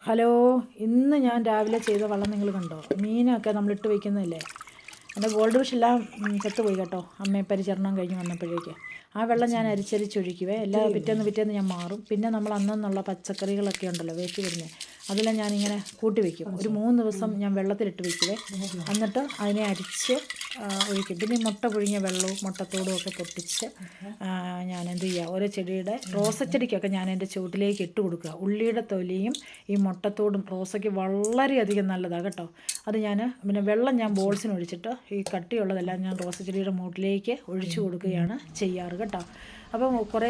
Hello. ഇന്ന് ഞാൻ രാവിലെ ചെയ്ത വള്ളം നിങ്ങൾ കണ്ടോ? മീനൊക്കെ നമ്മളിട്ട് വയ്ക്കുന്നതല്ലേ. എൻ്റെ ഗോൾഡ് ഫിഷ് എല്ലാം ചത്തുപോയി കേട്ടോ, അമ്മയെ പരിചരണം കഴിഞ്ഞ് വന്നപ്പോഴേക്ക്. ആ വെള്ളം ഞാൻ അരിച്ചരിച്ചൊഴിക്കുവേ. പിറ്റേന്ന് ഞാൻ മാറും. പിന്നെ നമ്മൾ അന്നുള്ള പച്ചക്കറികളൊക്കെ ഉണ്ടല്ലോ വേസ്റ്റ് വരുന്നത്, അതെല്ലാം ഞാനിങ്ങനെ കൂട്ടി വയ്ക്കും. ഒരു 3 ദിവസം ഞാൻ വെള്ളത്തിലിട്ട് വയ്ക്കുവേ. എന്നിട്ട് അതിനെ അരിച്ച് ഒഴിക്കും. പിന്നെ മുട്ട പുഴുങ്ങിയ വെള്ളവും മുട്ടത്തോടും ഒക്കെ പൊട്ടിച്ച് ഞാൻ എന്ത് ചെയ്യുക, ഓരോ ചെടിയുടെ റോസച്ചെടിക്കൊക്കെ ഞാൻ എൻ്റെ ചുവട്ടിലേക്ക് ഇട്ട് കൊടുക്കുക. ഉള്ളിയുടെ തൊലിയും ഈ മുട്ടത്തോടും റോസയ്ക്ക് വളരെയധികം നല്ലതാണ് കേട്ടോ. അത് ഞാൻ പിന്നെ വെള്ളം ഞാൻ ബോൾസിന് ഒഴിച്ചിട്ട് ഈ കട്ടിയുള്ളതെല്ലാം ഞാൻ റോസച്ചെടിയുടെ മൂട്ടിലേക്ക് ഒഴിച്ചു കൊടുക്കുകയാണ് ചെയ്യാറ് കേട്ടോ. അപ്പം കുറേ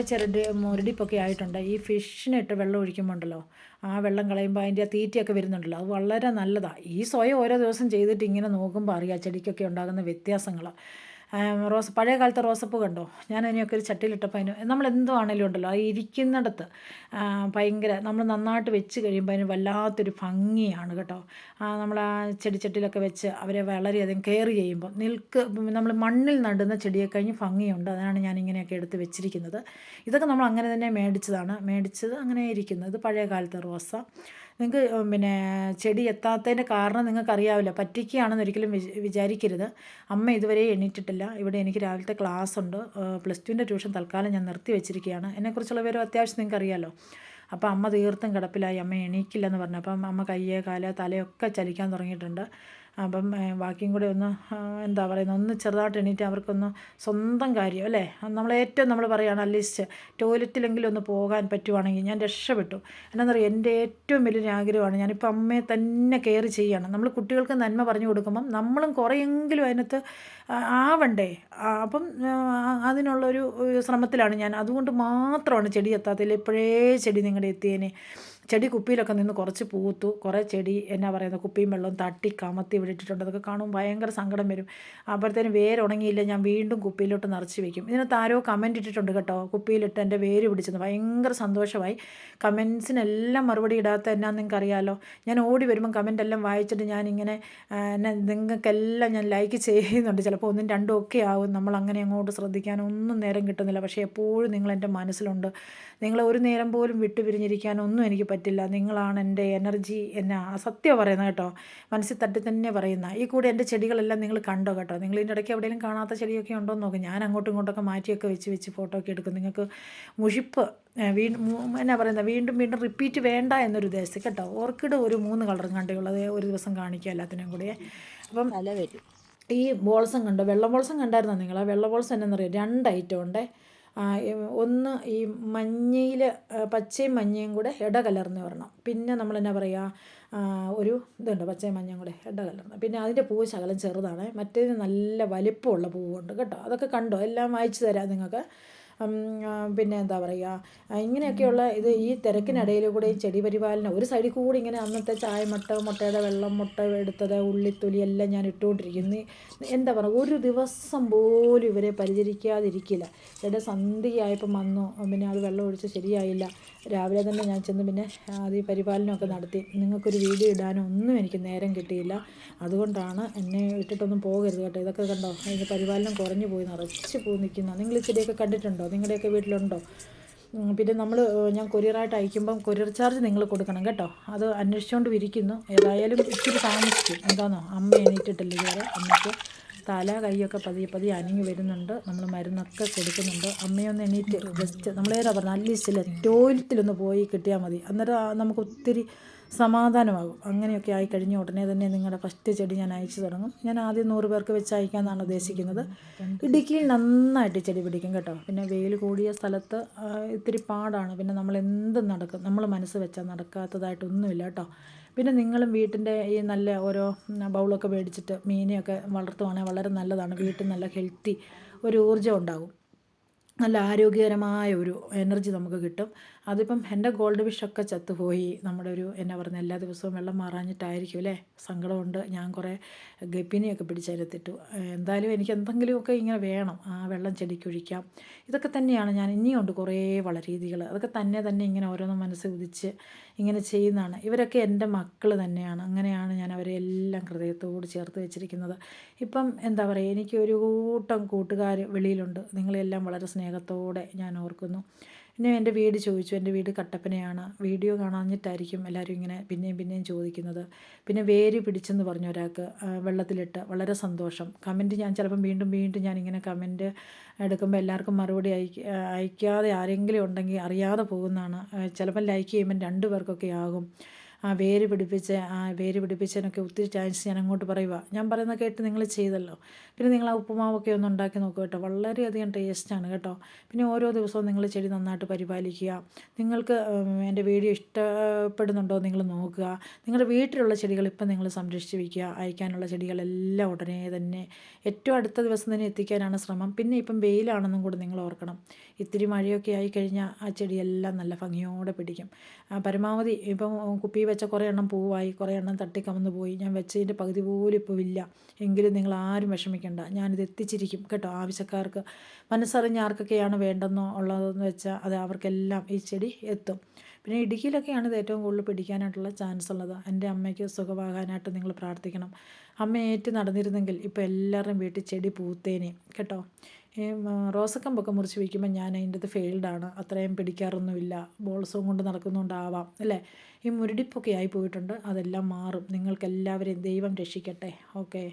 മുരടിപ്പൊക്കെ ആയിട്ടുണ്ട്. ഈ ഫിഷിനിട്ട് വെള്ളം ഒഴിക്കുമ്പോൾ ഉണ്ടല്ലോ, ആ വെള്ളം കളയുമ്പോൾ അതിൻ്റെ തീറ്റയൊക്കെ വരുന്നുണ്ടല്ലോ, അത് വളരെ നല്ലതാണ്. ഈ സ്വയം ഓരോ ദിവസം ചെയ്തിട്ട് ഇങ്ങനെ നോക്കുമ്പോൾ അറിയാം ചെടിക്കൊക്കെ ഉണ്ടാകുന്ന വ്യത്യാസങ്ങൾ. പഴയ കാലത്തെ റോസപ്പൂ കണ്ടോ? ഞാൻ അതിനെയൊക്കെ ഒരു ചട്ടിയിലിട്ടപ്പോൾ നമ്മൾ എന്തോ ആണെങ്കിലും ഉണ്ടല്ലോ, ആ ഇരിക്കുന്നിടത്ത് ഭയങ്കര നമ്മൾ നന്നായിട്ട് വെച്ച് കഴിയുമ്പോൾ അതിന് വല്ലാത്തൊരു ഭംഗിയാണ് കേട്ടോ. നമ്മൾ ആ ചെടിച്ചട്ടിയിലൊക്കെ വെച്ച് അവരെ വളരെയധികം കെയർ ചെയ്യുമ്പോൾ നമ്മൾ മണ്ണിൽ നടുന്ന ചെടിയെ കഴിഞ്ഞ് ഭംഗിയുണ്ട്. അതാണ് ഞാനിങ്ങനെയൊക്കെ എടുത്ത് വെച്ചിരിക്കുന്നത്. ഇതൊക്കെ നമ്മൾ അങ്ങനെ തന്നെ മേടിച്ചത് അങ്ങനെ ഇരിക്കുന്നത്. ഇത് പഴയ കാലത്തെ റോസ. നിങ്ങൾക്ക് പിന്നെ ചെടി എത്താത്തതിൻ്റെ കാരണം നിങ്ങൾക്കറിയാവില്ല, പറ്റിക്കുകയാണെന്ന് ഒരിക്കലും വിചാരിക്കരുത്. അമ്മ ഇതുവരെ എണീറ്റിട്ടില്ല. ഇവിടെ എനിക്ക് രാവിലത്തെ ക്ലാസ് ഉണ്ട്. +2ൻ്റെ ട്യൂഷൻ തൽക്കാലം ഞാൻ നിർത്തി വെച്ചിരിക്കുകയാണ്. എന്നെക്കുറിച്ചുള്ള വിവരം അത്യാവശ്യം നിങ്ങൾക്കറിയാമല്ലോ. അപ്പോൾ അമ്മ തീർത്തും കിടപ്പിലായി. അമ്മ എണീക്കില്ലെന്ന് പറഞ്ഞു. അപ്പം അമ്മ കയ്യ് കാല് തലയൊക്കെ ചലിക്കാൻ തുടങ്ങിയിട്ടുണ്ട്. അപ്പം ബാക്കിയും കൂടെ ഒന്ന് എന്താ പറയുന്നത്, ഒന്ന് ചെറുതായിട്ട് എണീറ്റ് അവർക്കൊന്ന് സ്വന്തം കാര്യം അല്ലേ, നമ്മളേറ്റവും നമ്മൾ പറയുകയാണ് അറ്റ്ലീസ്റ്റ് ടോയ്ലറ്റിലെങ്കിലും ഒന്ന് പോകാൻ പറ്റുവാണെങ്കിൽ ഞാൻ രക്ഷപ്പെട്ടു. എന്നാന്നറിയാം, എൻ്റെ ഏറ്റവും വലിയൊരു ആഗ്രഹമാണ്. ഞാനിപ്പോൾ അമ്മയെ തന്നെ കെയർ ചെയ്യുകയാണ്. നമ്മൾ കുട്ടികൾക്ക് നന്മ പറഞ്ഞു കൊടുക്കുമ്പം നമ്മളും കുറേയെങ്കിലും അതിനകത്ത് ആവണ്ടേ. അപ്പം അതിനുള്ളൊരു ശ്രമത്തിലാണ് ഞാൻ. അതുകൊണ്ട് മാത്രമാണ് ചെടി എത്താത്തതിൽ. ഇപ്പോഴേ ചെടി നിങ്ങളുടെ എത്തിയേനെ. ചെടി കുപ്പിയിലൊക്കെ നിന്ന് കുറച്ച് പൂത്തു. കുറേ ചെടി എന്നാ പറയുന്നത്, കുപ്പിയും വെള്ളവും തട്ടി കമത്തി ഇവിടെ ഇട്ടിട്ടുണ്ട്. അതൊക്കെ കാണുമ്പോൾ ഭയങ്കര സങ്കടം വരും. അപ്പോഴത്തേനും വേരുണങ്ങിയില്ല, ഞാൻ വീണ്ടും കുപ്പിയിലോട്ട് നിറച്ച് വയ്ക്കും. ഇതിനകത്ത് ആരോ കമൻറ്റ് ഇട്ടിട്ടുണ്ട് കേട്ടോ, കുപ്പിയിലിട്ട് എൻ്റെ വേര് പിടിച്ചെന്ന്. ഭയങ്കര സന്തോഷമായി. കമൻസിനെല്ലാം മറുപടി ഇടാത്ത എന്നാന്ന് നിങ്ങൾക്കറിയാമല്ലോ. ഞാൻ ഓടി വരുമ്പം കമൻ്റ് എല്ലാം വായിച്ചിട്ട് ഞാനിങ്ങനെ നിങ്ങൾക്കെല്ലാം ഞാൻ ലൈക്ക് ചെയ്യുന്നുണ്ട്. ചിലപ്പോൾ 1ഉം 2ഉം ഒക്കെ ആവും. നമ്മളങ്ങനെ അങ്ങോട്ട് ശ്രദ്ധിക്കാനൊന്നും നേരം കിട്ടുന്നില്ല. പക്ഷേ എപ്പോഴും നിങ്ങളെൻ്റെ മനസ്സിലുണ്ട്. നിങ്ങളെ ഒരു നേരം പോലും വിട്ടുപിരിഞ്ഞിരിക്കാനൊന്നും എനിക്ക് പറ്റില്ല. നിങ്ങളാണ് എൻ്റെ എനർജി. എന്നാ സത്യം പറയുന്നത് കേട്ടോ, മനസ്സിൽ തട്ടി തന്നെ പറയുന്ന. ഈ കൂടെ എൻ്റെ ചെടികളെല്ലാം നിങ്ങൾ കണ്ടോ കേട്ടോ. നിങ്ങൾ ഇതിൻ്റെ ഇടയ്ക്ക് എവിടെയെങ്കിലും കാണാത്ത ചെടിയൊക്കെ ഉണ്ടോ എന്ന് നോക്കും. ഞാൻ അങ്ങോട്ടും ഇങ്ങോട്ടൊക്കെ മാറ്റിയൊക്കെ വെച്ച് ഫോട്ടോ ഒക്കെ എടുക്കും. നിങ്ങൾക്ക് മുഷിപ്പ് എന്നാ പറയുന്നത്, വീണ്ടും റിപ്പീറ്റ് വേണ്ട എന്നൊരു ഉദ്ദേശം കേട്ടോ. ഓർക്കിഡ് ഒരു 3 കളറും കണ്ടുള്ളത് ഒരു ദിവസം കാണിക്കുക എല്ലാത്തിനും കൂടി. അപ്പം തല വരും. ഈ ബോൾസം കണ്ടോ, വെള്ള ബോൾസം കണ്ടായിരുന്നോ നിങ്ങൾ? ആ വെള്ള ബോൾസം എന്നാന്നറിയാം, 2 ഐറ്റം ഉണ്ട്. ഒന്ന് ഈ മഞ്ഞയിൽ പച്ചയും മഞ്ഞയും കൂടെ ഇടകലർന്ന് വരണം. പിന്നെ നമ്മൾ എന്നാ പറയുക, ഒരു ഇതുണ്ട് പച്ചയും മഞ്ഞയും കൂടെ ഇടകലർന്ന്. പിന്നെ അതിൻ്റെ പൂവ് ശകലം ചെറുതാണ്. മറ്റേതിന് നല്ല വലിപ്പമുള്ള പൂവുണ്ട് കേട്ടോ. അതൊക്കെ കണ്ടോ, എല്ലാം വായിച്ചു തരാം നിങ്ങൾക്ക്. പിന്നെ എന്താ പറയുക, ഇങ്ങനെയൊക്കെയുള്ള ഇത് ഈ തിരക്കിനിടയിൽ കൂടെ ഈ ചെടി പരിപാലനം ഒരു സൈഡിൽ കൂടി ഇങ്ങനെ അന്നത്തെ മുട്ടയുടെ വെള്ളം, മുട്ട എടുത്തത്, ഉള്ളിത്തൊലി എല്ലാം ഞാൻ ഇട്ടുകൊണ്ടിരിക്കുന്നു. എന്താ പറയുക, ഒരു ദിവസം പോലും ഇവരെ പരിചരിക്കാതിരിക്കില്ല. ഇവിടെ സന്ധ്യയായപ്പം വന്നു. പിന്നെ അത് വെള്ളം ഒഴിച്ച് ശരിയായില്ല. രാവിലെ തന്നെ ഞാൻ ചെന്ന് പിന്നെ അത് ഈ പരിപാലനമൊക്കെ നടത്തി. നിങ്ങൾക്കൊരു വീഡിയോ ഇടാനോ ഒന്നും എനിക്ക് നേരം കിട്ടിയില്ല. അതുകൊണ്ടാണ്. എന്നെ ഇട്ടിട്ടൊന്നും പോകരുത് കേട്ടോ. ഇതൊക്കെ കണ്ടോ, അതിൻ്റെ പരിപാലനം കുറഞ്ഞു പോയി, നിറച്ച് പൂ നിൽക്കുന്ന. നിങ്ങൾ ചെടിയൊക്കെ കണ്ടിട്ടുണ്ടോ? നിങ്ങളുടെയൊക്കെ വീട്ടിലുണ്ടോ? പിന്നെ ഞാൻ കൊറിയറായിട്ട് അയക്കുമ്പം കൊറിയർ ചാർജ് നിങ്ങൾ കൊടുക്കണം കേട്ടോ. അത് അന്വേഷിച്ചുകൊണ്ട് ഇരിക്കുന്നു. ഏതായാലും ഇച്ചിരി താമസിക്കും. എന്താണോ, അമ്മ എണീറ്റിട്ടില്ല ഇതുവരെ. അമ്മയ്ക്ക് തല കൈയൊക്കെ പതിയെ അനങ്ങി വരുന്നുണ്ട്. നമ്മൾ മരുന്നൊക്കെ കൊടുക്കുന്നുണ്ട്. അമ്മയൊന്ന് എണീറ്റ് ജസ്റ്റ് നമ്മളേതാ പറഞ്ഞത്, അറ്റ്ലീസ്റ്റില്ല ടോയ്ലറ്റിലൊന്ന് പോയി കിട്ടിയാൽ മതി. അന്നേരം നമുക്ക് ഒത്തിരി സമാധാനമാകും. അങ്ങനെയൊക്കെ ആയി കഴിഞ്ഞ ഉടനെ തന്നെ നിങ്ങളുടെ ഫസ്റ്റ് ചെടി ഞാൻ അയച്ചു തുടങ്ങും. ഞാൻ ആദ്യം 100 പേർക്ക് വെച്ച് അയക്കാമെന്നാണ് ഉദ്ദേശിക്കുന്നത്. ഇടുക്കിയിൽ നന്നായിട്ട് ചെടി പിടിക്കും കേട്ടോ. പിന്നെ വെയിൽ കൂടിയ സ്ഥലത്ത് ഇത്തിരി പാടാണ്. പിന്നെ നമ്മൾ എന്തും നടക്കും. നമ്മൾ മനസ്സ് വെച്ചാൽ നടക്കാത്തതായിട്ടൊന്നുമില്ല കേട്ടോ. പിന്നെ നിങ്ങളും വീട്ടിൻ്റെ ഈ നല്ല ഓരോ ബൗളൊക്കെ മേടിച്ചിട്ട് മീനെയൊക്കെ വളർത്തുവാണെങ്കിൽ വളരെ നല്ലതാണ്. വീട്ടിൽ നല്ല ഹെൽത്തി ഒരു ഊർജ്ജം ഉണ്ടാകും. നല്ല ആരോഗ്യകരമായ ഒരു എനർജി നമുക്ക് കിട്ടും. അതിപ്പം എൻ്റെ ഗോൾഡ് ഫിഷൊക്കെ ചത്തുപോയി. നമ്മുടെ ഒരു എന്നാ പറയുന്നത്, എല്ലാ ദിവസവും വെള്ളം മാറാഞ്ഞിട്ടായിരിക്കും അല്ലേ, സങ്കടമുണ്ട്. ഞാൻ കുറേ ഗപ്പിനെയൊക്കെ പിടിച്ചതിനകത്തിട്ടു. എന്തായാലും എനിക്ക് എന്തെങ്കിലുമൊക്കെ ഇങ്ങനെ വേണം. ആ വെള്ളം ചെടിക്കൊഴിക്കാം. ഇതൊക്കെ തന്നെയാണ് ഞാൻ. ഇനിയുണ്ട് കുറേ വളരീതികൾ. അതൊക്കെ തന്നെ ഇങ്ങനെ ഓരോന്നും മനസ്സിൽ ഉദിച്ച് ഇങ്ങനെ ചെയ്യുന്നതാണ്. ഇവരൊക്കെ എൻ്റെ മക്കൾ തന്നെയാണ്. അങ്ങനെയാണ് ഞാൻ അവരെ എല്ലാം ഹൃദയത്തോട് ചേർത്ത് വെച്ചിരിക്കുന്നത്. ഇപ്പം എന്താ പറയുക, എനിക്കൊരു കൂട്ടം കൂട്ടുകാർ വെളിയിലുണ്ട്. നിങ്ങളെല്ലാം വളരെ സ്നേഹത്തോടെ ഞാൻ ഓർക്കുന്നു. പിന്നെ എൻ്റെ വീട് ചോദിച്ചു. എൻ്റെ വീട് കട്ടപ്പനയാണ്. വീഡിയോ കാണാഞ്ഞിട്ടായിരിക്കും എല്ലാവരും ഇങ്ങനെ പിന്നെയും പിന്നെയും ചോദിക്കുന്നത്. പിന്നെ വേര് പിടിച്ചെന്ന് പറഞ്ഞു ഒരാൾക്ക് വെള്ളത്തിലിട്ട്. വളരെ സന്തോഷം. കമൻറ്റ് ഞാൻ ചിലപ്പം വീണ്ടും വീണ്ടും ഞാനിങ്ങനെ കമൻറ്റ് എടുക്കുമ്പോൾ എല്ലാവർക്കും മറുപടി അയക്കാതെ ആരെങ്കിലും ഉണ്ടെങ്കിൽ അറിയാതെ പോകുന്നതാണ്. ചിലപ്പം ലൈക്ക് ചെയ്യുമ്പം 2 പേർക്കൊക്കെ ആകും. വേര് പിടിപ്പിച്ചതിനൊക്കെ ഒത്തിരി താങ്ക്സ് ഞാൻ അങ്ങോട്ട് പറയുക. ഞാൻ പറയുന്നത് കേട്ട് നിങ്ങൾ ചെയ്തല്ലോ. പിന്നെ നിങ്ങൾ ആ ഉപ്പുമാവൊക്കെ ഒന്ന് ഉണ്ടാക്കി നോക്കുക കേട്ടോ. വളരെയധികം ടേസ്റ്റാണ് കേട്ടോ. പിന്നെ ഓരോ ദിവസവും നിങ്ങൾ ചെടി നന്നായിട്ട് പരിപാലിക്കുക. നിങ്ങൾക്ക് എൻ്റെ വീഡിയോ ഇഷ്ടപ്പെടുന്നുണ്ടോ നിങ്ങൾ നോക്കുക. നിങ്ങളുടെ വീട്ടിലുള്ള ചെടികൾ ഇപ്പം നിങ്ങൾ സംരക്ഷിച്ച് വയ്ക്കുക. അയക്കാനുള്ള ചെടികളെല്ലാം ഉടനെ തന്നെ ഏറ്റവും അടുത്ത ദിവസം തന്നെ എത്തിക്കാനാണ് ശ്രമം. പിന്നെ ഇപ്പം വെയിലാണെന്നും കൂടി നിങ്ങൾ ഓർക്കണം. ഇത്തിരി മഴയൊക്കെ ആയിക്കഴിഞ്ഞാൽ ആ ചെടിയെല്ലാം നല്ല ഭംഗിയോടെ പിടിക്കും. പരമാവധി ഇപ്പം കുപ്പി വെച്ച കുറേ എണ്ണം പൂവായി, കുറേ എണ്ണം തട്ടിക്കമന്ന് പോയി. ഞാൻ വെച്ചതിൻ്റെ പകുതി പോലും ഇപ്പോൾ ഇല്ല. എങ്കിലും നിങ്ങൾ ആരും വിഷമിക്കേണ്ട. ഞാനിത് എത്തിച്ചിരിക്കും കേട്ടോ. ആവശ്യക്കാർക്ക് മനസ്സറിഞ്ഞ് ആർക്കൊക്കെയാണ് വേണ്ടെന്നോ ഉള്ളതെന്ന് വെച്ചാൽ അത് അവർക്കെല്ലാം ഈ ചെടി എത്തും. പിന്നെ ഇടുക്കിയിലൊക്കെയാണ് ഇത് ഏറ്റവും കൂടുതൽ പിടിക്കാനായിട്ടുള്ള ചാൻസ് ഉള്ളത്. എൻ്റെ അമ്മയ്ക്ക് സുഖമാകാനായിട്ട് നിങ്ങൾ പ്രാർത്ഥിക്കണം. അമ്മ ഏറ്റ് നടന്നിരുന്നെങ്കിൽ ഇപ്പോൾ എല്ലാവരുടെയും വീട്ടിൽ ചെടി പൂത്തേനെ കേട്ടോ. ഈ റോസക്കമ്പൊക്കെ മുറിച്ച് വയ്ക്കുമ്പോൾ ഞാൻ അതിൻ്റെ അത് ഫെയിൽഡാണ്. അത്രയും പിടിക്കാറൊന്നുമില്ല. ബോൾസവും കൊണ്ട് നടക്കുന്നുണ്ടാവാം അല്ലേ. ഈ മുരടിപ്പൊക്കെ ആയി പോയിട്ടുണ്ട്. അതെല്ലാം മാറും. നിങ്ങൾക്കെല്ലാവരെയും ദൈവം രക്ഷിക്കട്ടെ. ഓക്കെ.